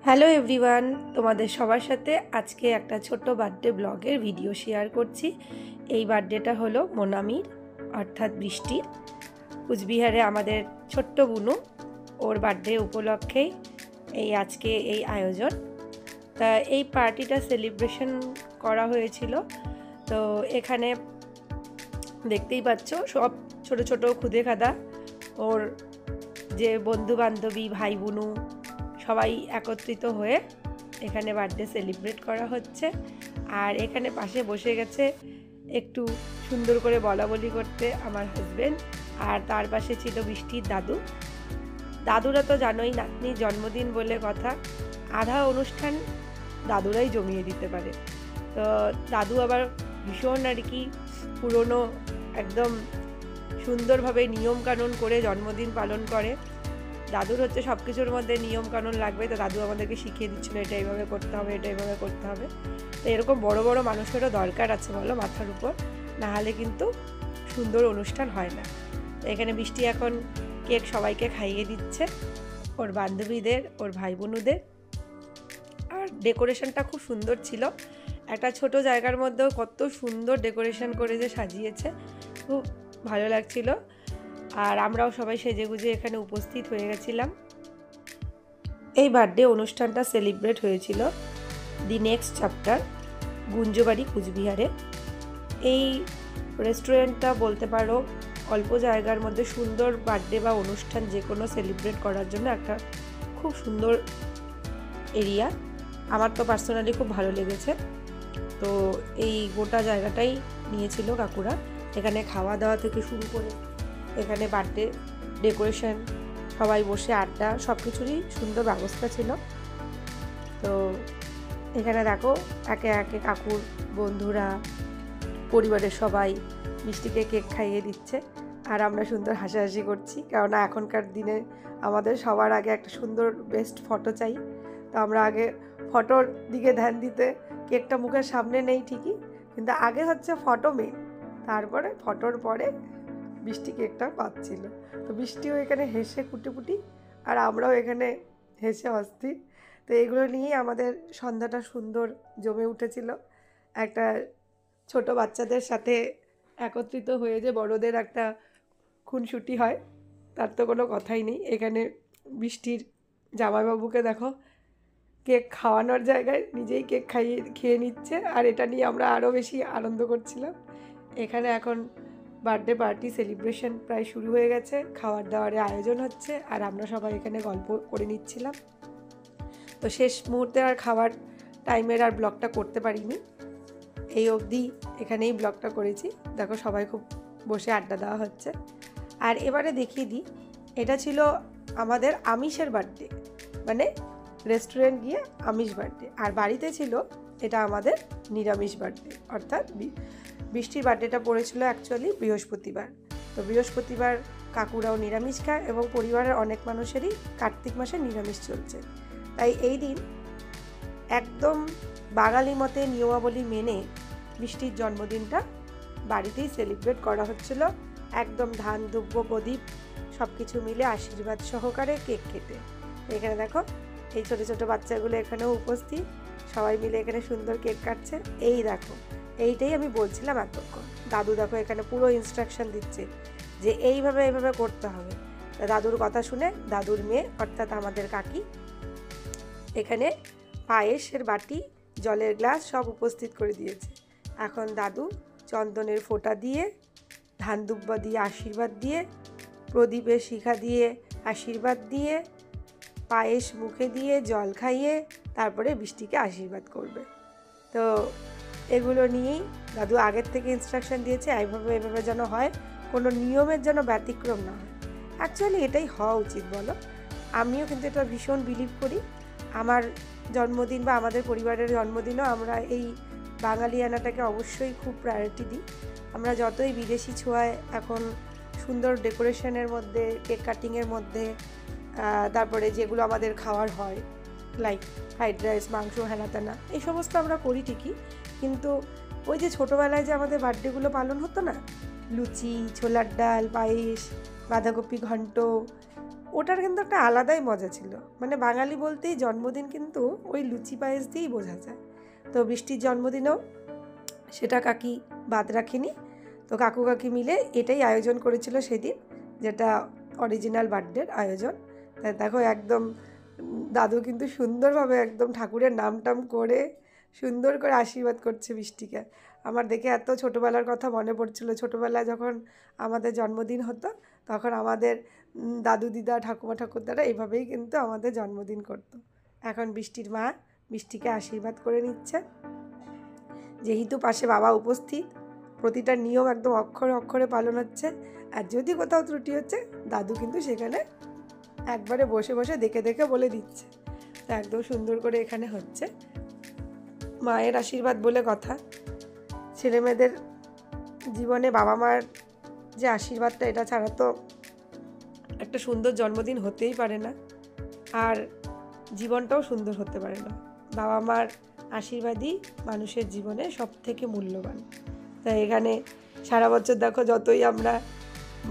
Hello everyone, তোমাদের সবার সাথে আজকে একটা ছোট্ট বার্থডে ব্লগের ভিডিও শেয়ার করছি। এই বার্থডেটা হলো মোনামির অর্থাৎ বৃষ্টির। কুচবিহারে আমাদের ছোট্ট বুনু, ওর বার্থডে উপলক্ষেই আজকে এই আয়োজন। তা এই পার্টিটা সেলিব্রেশন করা হয়েছিল। তো এখানে দেখতেই পাচ্ছ সব ছোট ছোট খুদে খাদা, ওর যে বন্ধু বান্ধবী ভাই বোনু সবাই একত্রিত হয়ে এখানে বার্থডে সেলিব্রেট করা হচ্ছে। আর এখানে পাশে বসে গেছে একটু সুন্দর করে বলা বলি করতে আমার হাজব্যান্ড, আর তার পাশে ছিল বৃষ্টির দাদু। দাদুরা তো জানোই, নাতনির জন্মদিন বলে কথা, আধা অনুষ্ঠান দাদুরাই জমিয়ে দিতে পারে। তো দাদু আবার ভীষণ আর কি পুরনো, একদম সুন্দরভাবে নিয়মকানুন করে জন্মদিন পালন করে। দাদুর হচ্ছে সব কিছুর মধ্যে নিয়মকানুন লাগবে, তো দাদু আমাদেরকে শিখিয়ে দিচ্ছিলো এটা এইভাবে করতে হবে, এটা এইভাবে করতে হবে। তো এরকম বড় বড় মানুষেরও দরকার আছে বলো মাথার উপর, নাহলে কিন্তু সুন্দর অনুষ্ঠান হয় না। তো এখানে বৃষ্টি এখন কেক সবাইকে খাইয়ে দিচ্ছে, ওর বান্ধবীদের, ওর ভাই বোনুদের। আর ডেকোরেশনটা খুব সুন্দর ছিল, একটা ছোট জায়গার মধ্যেও কত সুন্দর ডেকোরেশন করে যে সাজিয়েছে, খুব ভালো লাগছিল। আর আমরাও সবাই সেজেগুজে এখানে উপস্থিত হয়ে গেছিলাম। এই বার্থডে অনুষ্ঠানটা সেলিব্রেট হয়েছিল দি নেক্সট চ্যাপ্টার গুঞ্জবাড়ি কুচবিহারে। এই রেস্টুরেন্টটা বলতে পারো অল্প জায়গার মধ্যে সুন্দর বার্থডে বা অনুষ্ঠান যে কোনো সেলিব্রেট করার জন্য একটা খুব সুন্দর এরিয়া। আমার তো পার্সোনালি খুব ভালো লেগেছে। তো এই গোটা জায়গাটাই নিয়েছিল কাকুরা। এখানে খাওয়া দাওয়া থেকে শুরু করে এখানে বার্থডে ডেকোরেশন, সবাই বসে আড্ডা, সব কিছুরই সুন্দর ব্যবস্থা ছিল। তো এখানে দেখো একে একে কাকুর বন্ধুরা, পরিবারের সবাই মিষ্টিকে কেক খাইয়ে দিচ্ছে, আর আমরা সুন্দর হাসাহাসি করছি, কেননা এখনকার দিনে আমাদের সবার আগে একটা সুন্দর বেস্ট ফটো চাই। তো আমরা আগে ফটোর দিকে ধ্যান দিতে, কেকটা মুখের সামনে নেই ঠিকই, কিন্তু আগে হচ্ছে ফটো মেন, তারপরে ফটোর পরে বৃষ্টি কেকটা পাচ্ছিল। তো বৃষ্টিও এখানে হেসে কুটিপুটি, আর আমরাও এখানে হেসে অস্থির। তো এগুলো নিয়েই আমাদের সন্ধ্যাটা সুন্দর জমে উঠেছিল। একটা ছোট বাচ্চাদের সাথে একত্রিত হয়ে যে বড়দের একটা খুনসুটি হয়, তার তো কোনো কথাই নেই। এখানে বৃষ্টির জামাইবাবুকে দেখো কেক খাওয়ানোর জায়গায় নিজেই কেক খেয়ে নিচ্ছে, আর এটা নিয়ে আমরা আরও বেশি আনন্দ করছিলাম। এখানে এখন বার্থডে পার্টি সেলিব্রেশন প্রায় শুরু হয়ে গেছে, খাওয়ার দাওয়ারের আয়োজন হচ্ছে, আর আমরা সবাই এখানে গল্প করে নিচ্ছিলাম। তো শেষ মুহূর্তে আর খাওয়ার টাইমের আর ব্লগটা করতে পারিনি, এই অবধি এখানেই ব্লগটা করেছি। দেখো সবাই খুব বসে আড্ডা দেওয়া হচ্ছে। আর এবারে দেখিয়ে দিই, এটা ছিল আমাদের আমিষের বার্থডে, মানে রেস্টুরেন্ট গিয়ে আমিষ বার্থডে, আর বাড়িতে ছিল এটা আমাদের নিরামিষ বার্থডে। অর্থাৎ বৃষ্টির বার্থডেটা পড়েছিল অ্যাকচুয়ালি বৃহস্পতিবার। তো বৃহস্পতিবার কাকুরাও নিরামিষ খায়, এবং পরিবারের অনেক মানুষেরই কার্তিক মাসে নিরামিষ চলছে। তাই এই দিন একদম বাঙালি মতে নিয়মাবলী মেনে বৃষ্টির জন্মদিনটা বাড়িতেই সেলিব্রেট করা হচ্ছিল, একদম ধান দুব্য প্রদীপ সব কিছু মিলে আশীর্বাদ সহকারে কেক কেটে। এখানে দেখো এই ছোটো ছোটো বাচ্চাগুলো এখানেও উপস্থিত, সবাই মিলে এখানে সুন্দর কেক কাটছে। এই দেখো এইটাই আমি বলছিলাম এতক্ষণ, দাদু দেখো এখানে পুরো ইনস্ট্রাকশন দিচ্ছে যে এইভাবে এইভাবে করতে হবে। দাদুর কথা শুনে দাদুর মেয়ে অর্থাৎ আমাদের কাকি এখানে পায়েসের বাটি, জলের গ্লাস সব উপস্থিত করে দিয়েছে। এখন দাদু চন্দনের ফোঁটা দিয়ে, ধান দুব্বা দিয়ে আশীর্বাদ দিয়ে, প্রদীপের শিখা দিয়ে আশীর্বাদ দিয়ে, পায়েস মুখে দিয়ে জল খাইয়ে তারপরে বৃষ্টিকে আশীর্বাদ করবে। তো এগুলো নিয়েই দাদু আগের থেকে ইনস্ট্রাকশন দিয়েছে, এইভাবে যেন হয়, কোনো নিয়মের যেন ব্যতিক্রম না হয়। অ্যাকচুয়ালি এটাই হওয়া উচিত বলো। আমিও কিন্তু এটা ভীষণ বিলিভ করি। আমার জন্মদিন বা আমাদের পরিবারের জন্মদিনও আমরা এই বাঙালিয়ানাটাকে অবশ্যই খুব প্রায়োরিটি দিই। আমরা যতই বিদেশি ছোঁয়ায় এখন সুন্দর ডেকোরেশনের মধ্যে, কেক কাটিংয়ের মধ্যে, তারপরে যেগুলো আমাদের খাওয়ার হয় লাইক ফ্রাইড রাইস, মাংস, হেনাতেনা, এই সমস্ত আমরা করি ঠিকই, কিন্তু ওই যে ছোটোবেলায় যে আমাদের বার্থডেগুলো পালন হতো না, লুচি, ছোলার ডাল, পায়েস, বাঁধাকপি ঘন্ট, ওটার কিন্তু একটা আলাদাই মজা ছিল। মানে বাঙালি বলতেই জন্মদিন কিন্তু ওই লুচি পায়েস দিয়েই বোঝা যায়। তো বৃষ্টির জন্মদিনেও সেটা কাকি বাদ রাখেনি। তো কাকু কাকি মিলে এটাই আয়োজন করেছিল সেদিন, যেটা অরিজিনাল বার্থডের আয়োজন। তাই দেখো একদম দাদু কিন্তু সুন্দরভাবে একদম ঠাকুরের নাম টাম করে সুন্দর করে আশীর্বাদ করছে বৃষ্টিকে। আমার দেখে এত ছোটোবেলার কথা মনে পড়ছিল। ছোটোবেলায় যখন আমাদের জন্মদিন হতো তখন আমাদের দাদু দিদা ঠাকুমা ঠাকুরদারা এইভাবেই কিন্তু আমাদের জন্মদিন করতো। এখন বৃষ্টির মা বৃষ্টিকে আশীর্বাদ করে নিচ্ছে। যেহেতু পাশে বাবা উপস্থিত, প্রতিটা নিয়ম একদম অক্ষরে অক্ষরে পালন হচ্ছে। আর যদি কোথাও ত্রুটি হচ্ছে দাদু কিন্তু সেখানে একবারে বসে বসে দেখে দেখে বলে দিচ্ছে। তো একদম সুন্দর করে এখানে হচ্ছে। মায়ের আশীর্বাদ বলে কথা, ছেলেমেয়েদের জীবনে বাবা মার যে আশীর্বাদটা, এটা ছাড়া তো একটা সুন্দর জন্মদিন হতেই পারে না, আর জীবনটাও সুন্দর হতে পারে না। বাবা মার আশীর্বাদই মানুষের জীবনে সব থেকে মূল্যবান। তাই এখানে সারা বছর দেখো যতই আমরা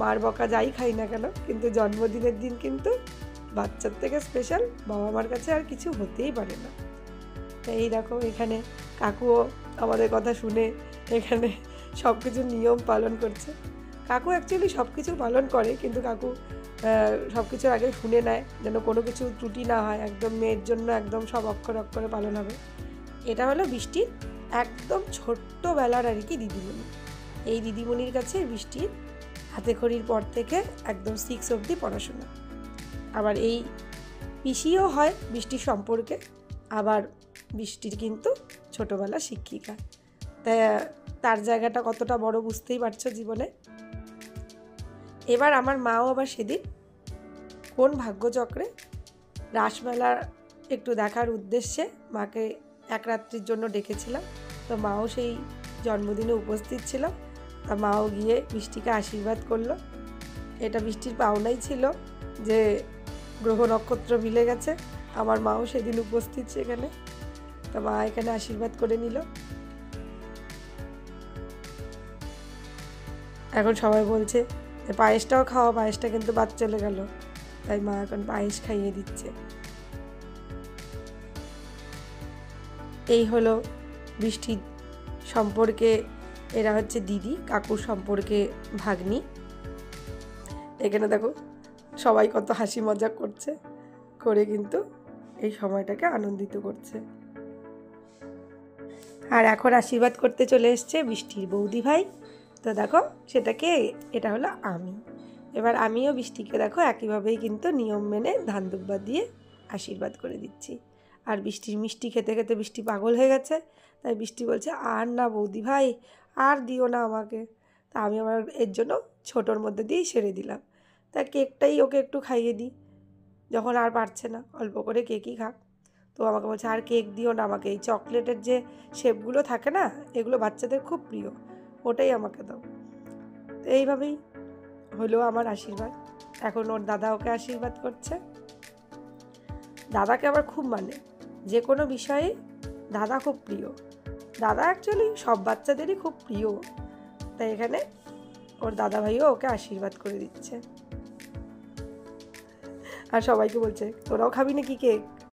মার বকা যাই খাই না কেন, কিন্তু জন্মদিনের দিন কিন্তু বাচ্চার থেকে স্পেশাল বাবা মার কাছে আর কিছু হতেই পারে না। তাই এই দেখো এখানে কাকুও আমাদের কথা শুনে এখানে সব কিছু নিয়ম পালন করছে। কাকু অ্যাকচুয়ালি সব কিছু পালন করে, কিন্তু কাকু সব কিছুর আগে শুনে নেয় যেন কোনো কিছু ত্রুটি না হয়, একদম মেয়ের জন্য একদম সব অক্ষরে অক্ষরে পালন হবে। এটা হলো বৃষ্টির একদম ছোট্টবেলার আর কি দিদিমণি। এই দিদিমণির কাছে বৃষ্টির হাতেখড়ির পর থেকে একদম 6 অবধি পড়াশোনা। আবার এই পিসিও হয় বৃষ্টির সম্পর্কে, আবার বৃষ্টির কিন্তু ছোটোবেলা শিক্ষিকা। তাই তার জায়গাটা কতটা বড় বুঝতেই পারছো জীবনে। এবার আমার মাও আবার সেদিন কোন ভাগ্যচক্রে রাসমেলা একটু দেখার উদ্দেশ্যে মাকে এক রাত্রির জন্য ডেকেছিলাম। তো মাও সেই জন্মদিনে উপস্থিত ছিল। তা মাও গিয়ে বৃষ্টিকে আশীর্বাদ করলো। এটা বৃষ্টির পাওনাই ছিল যে গ্রহ নক্ষত্র মিলে গেছে। আমার মাও সেদিন উপস্থিত সেখানে। তো মা এখানে আশীর্বাদ করে নিল। এখন সবাই বলছে যে পায়েসটাও খাওয়া, পায়েসটা কিন্তু বাদ চলে গেল। তাই মা এখন পায়েস খাইয়ে দিচ্ছে। এই হলো বৃষ্টির সম্পর্কে, এরা হচ্ছে দিদি, কাকুর সম্পর্কে ভাগ্নি। এখানে দেখো সবাই কত হাসি মজা করছে, করে কিন্তু এই সময়টাকে আনন্দিত করছে। আর এখন আশীর্বাদ করতে চলে এসছে বৃষ্টির বৌদি ভাই। তো দেখো সেটাকে, এটা হলো আমি। এবার আমিও বৃষ্টিকে দেখো একইভাবেই কিন্তু নিয়ম মেনে ধান দুব্বা দিয়ে আশীর্বাদ করে দিচ্ছি। আর বৃষ্টির মিষ্টি খেতে খেতে বৃষ্টি পাগল হয়ে গেছে। তাই বৃষ্টি বলছে আর না বৌদি ভাই, আর দিও না আমাকে। তা আমি আবার এর জন্য ছোটোর মধ্যে দিয়েই সেরে দিলাম। তা কেকটাই ওকে একটু খাইয়ে দিই, যখন আর পারছে না অল্প করে কেকই খাক। তো আমাকে বলছে আর কেক দিও না আমাকে, এই চকলেটের যে শেপগুলো থাকে না, এগুলো বাচ্চাদের খুব প্রিয়, ওটাই আমাকে দাও। তো এইভাবেই হলো আমার আশীর্বাদ। এখন ওর দাদা ওকে আশীর্বাদ করছে। দাদাকে আবার খুব মানে, যে কোনো বিষয়ে দাদা খুব প্রিয়। দাদা অ্যাকচুয়ালি সব বাচ্চাদেরই খুব প্রিয়। তাই এখানে ওর দাদা ভাইও ওকে আশীর্বাদ করে দিচ্ছে। আর সবাইকে বলছে তোরাও খাবি নাকি কেক।